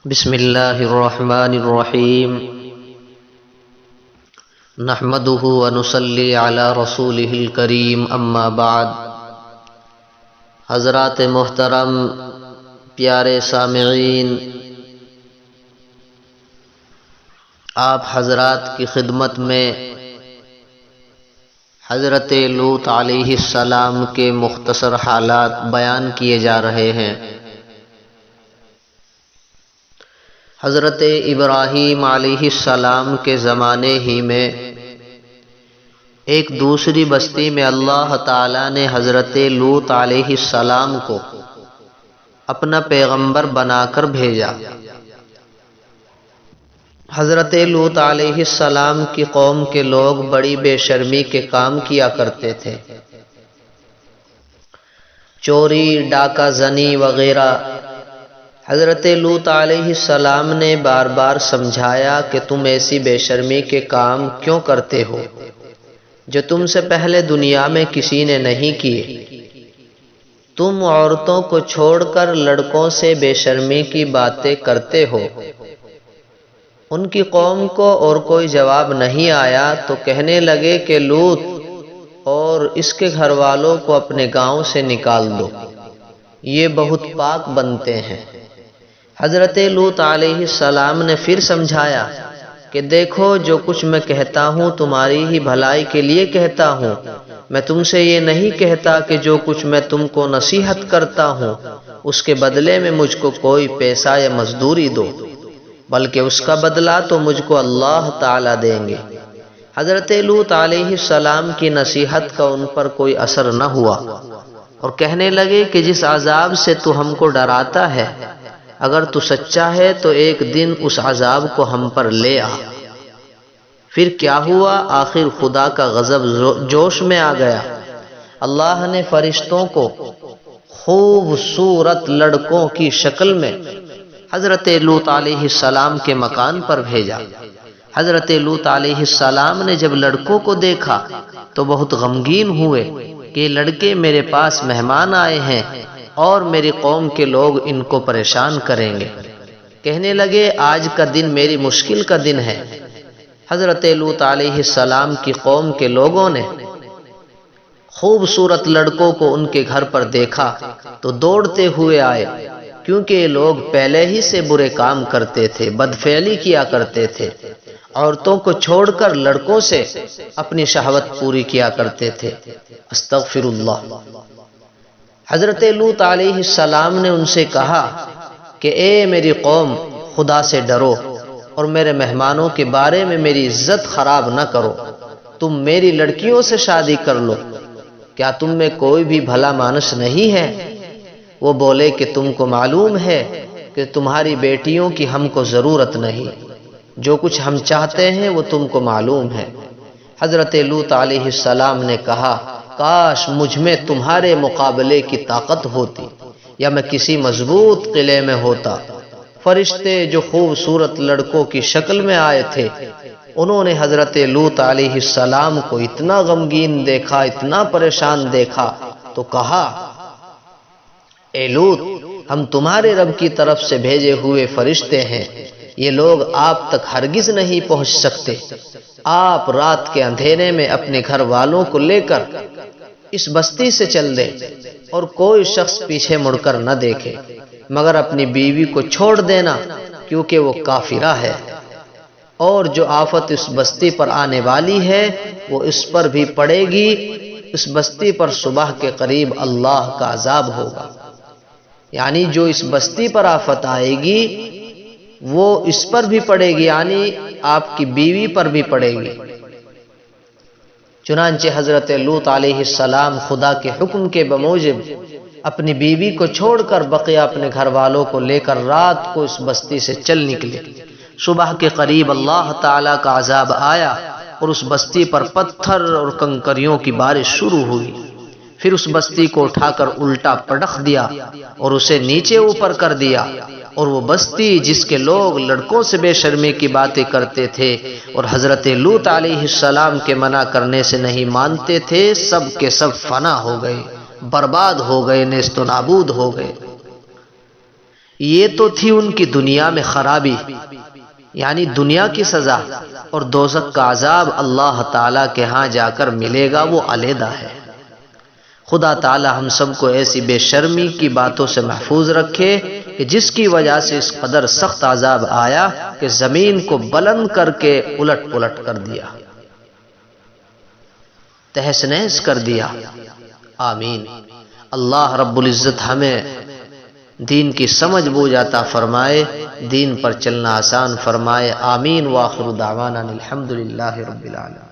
بسم اللہ الرحمن الرحیم نحمده ونصلی علی رسولہ الکریم اما بعد۔ حضرات محترم، پیارے سامعین، آپ حضرات کی خدمت میں حضرت لوط علیہ السلام کے مختصر حالات بیان کیے جا رہے ہیں۔ حضرت ابراہیم علیہ السلام کے زمانے ہی میں ایک دوسری بستی میں اللہ تعالیٰ نے حضرت لوط علیہ السلام کو اپنا پیغمبر بنا کر بھیجا۔ حضرت لوط علیہ السلام کی قوم کے لوگ بڑی بے شرمی کے کام کیا کرتے تھے، چوری، ڈاکہ زنی وغیرہ۔ حضرت لوط علیہ السلام نے بار بار سمجھایا کہ تم ایسی بے شرمی کے کام کیوں کرتے ہو جو تم سے پہلے دنیا میں کسی نے نہیں کیے۔ تم عورتوں کو چھوڑ کر لڑکوں سے بے شرمی کی باتیں کرتے ہو۔ ان کی قوم کو اور کوئی جواب نہیں آیا تو کہنے لگے کہ لوط اور اس کے گھر والوں کو اپنے گاؤں سے نکال دو، یہ بہت پاک بنتے ہیں۔ حضرت لوط علیہ السلام نے پھر سمجھایا کہ دیکھو، جو کچھ میں کہتا ہوں تمہاری ہی بھلائی کے لیے کہتا ہوں۔ میں تم سے یہ نہیں کہتا کہ جو کچھ میں تم کو نصیحت کرتا ہوں اس کے بدلے میں مجھ کو کوئی پیسہ یا مزدوری دو، بلکہ اس کا بدلہ تو مجھ کو اللہ تعالیٰ دیں گے۔ حضرت لوط علیہ السلام کی نصیحت کا ان پر کوئی اثر نہ ہوا اور کہنے لگے کہ جس عذاب سے تو ہم کو ڈراتا ہے، اگر تو سچا ہے تو ایک دن اس عذاب کو ہم پر لے آ۔ پھر کیا ہوا؟ آخر خدا کا غضب جوش میں آ گیا۔ اللہ نے فرشتوں کو خوبصورت لڑکوں کی شکل میں حضرت لوط علیہ السلام کے مکان پر بھیجا۔ حضرت لوط علیہ السلام نے جب لڑکوں کو دیکھا تو بہت غمگین ہوئے کہ یہ لڑکے میرے پاس مہمان آئے ہیں اور میری قوم کے لوگ ان کو پریشان کریں گے۔ کہنے لگے آج کا دن میری مشکل کا دن ہے۔ حضرت لوط علیہ السلام کی قوم کے لوگوں نے خوبصورت لڑکوں کو ان کے گھر پر دیکھا تو دوڑتے ہوئے آئے، کیونکہ یہ لوگ پہلے ہی سے برے کام کرتے تھے، بدفعلی کیا کرتے تھے، عورتوں کو چھوڑ کر لڑکوں سے اپنی شہوت پوری کیا کرتے تھے۔ استغفر اللہ۔ حضرت لوط علیہ السلام نے ان سے کہا کہ اے میری قوم، خدا سے ڈرو اور میرے مہمانوں کے بارے میں میری عزت خراب نہ کرو۔ تم میری لڑکیوں سے شادی کر لو، کیا تم میں کوئی بھی بھلا مانس نہیں ہے؟ وہ بولے کہ تم کو معلوم ہے کہ تمہاری بیٹیوں کی ہم کو ضرورت نہیں، جو کچھ ہم چاہتے ہیں وہ تم کو معلوم ہے۔ حضرت لوط علیہ السلام نے کہا کاش مجھ میں تمہارے مقابلے کی طاقت ہوتی یا میں کسی مضبوط قلعے میں ہوتا۔ فرشتے جو خوبصورت لڑکوں کی شکل میں آئے تھے، انہوں نے حضرت لوط علیہ السلام کو اتنا غمگین دیکھا، اتنا پریشان دیکھا تو کہا اے لوط، ہم تمہارے رب کی طرف سے بھیجے ہوئے فرشتے ہیں، یہ لوگ آپ تک ہرگز نہیں پہنچ سکتے۔ آپ رات کے اندھیرے میں اپنے گھر والوں کو لے کر اس بستی سے چل دیں اور کوئی شخص پیچھے مڑ کر نہ دیکھے، مگر اپنی بیوی کو چھوڑ دینا، کیونکہ وہ کافرہ ہے، اور جو آفت اس بستی پر آنے والی ہے وہ اس پر بھی پڑے گی۔ اس بستی پر صبح کے قریب اللہ کا عذاب ہوگا، یعنی جو اس بستی پر آفت آئے گی وہ اس پر بھی پڑے گی، یعنی آپ کی بیوی پر بھی پڑے گی۔ چنانچہ حضرت لوط علیہ السلام خدا کے حکم کے بموجب اپنی بیوی کو چھوڑ کر بقیہ اپنے گھر والوں کو لے کر رات کو اس بستی سے چل نکلے۔ صبح کے قریب اللہ تعالیٰ کا عذاب آیا اور اس بستی پر پتھر اور کنکریوں کی بارش شروع ہوئی۔ پھر اس بستی کو اٹھا کر الٹا پٹخ دیا اور اسے نیچے اوپر کر دیا، اور وہ بستی جس کے لوگ لڑکوں سے بے شرمی کی باتیں کرتے تھے اور حضرت لوط علیہ السلام کے منع کرنے سے نہیں مانتے تھے، سب کے سب فنا ہو گئے، برباد ہو گئے، نیست و نابود ہو گئے۔ یہ تو تھی ان کی دنیا میں خرابی، یعنی دنیا کی سزا، اور دوزخ کا عذاب اللہ تعالیٰ کے ہاں جا کر ملے گا، وہ علیحدہ ہے۔ خدا تعالی ہم سب کو ایسی بے شرمی کی باتوں سے محفوظ رکھے کہ جس کی وجہ سے اس قدر سخت عذاب آیا کہ زمین کو بلند کر کے الٹ پلٹ کر دیا، تہس نہس کر دیا۔ آمین۔ اللہ رب العزت ہمیں دین کی سمجھ بوجھ عطا فرمائے، دین پر چلنا آسان فرمائے۔ آمین۔ وآخر دعوانا الحمدللہ رب العالمین۔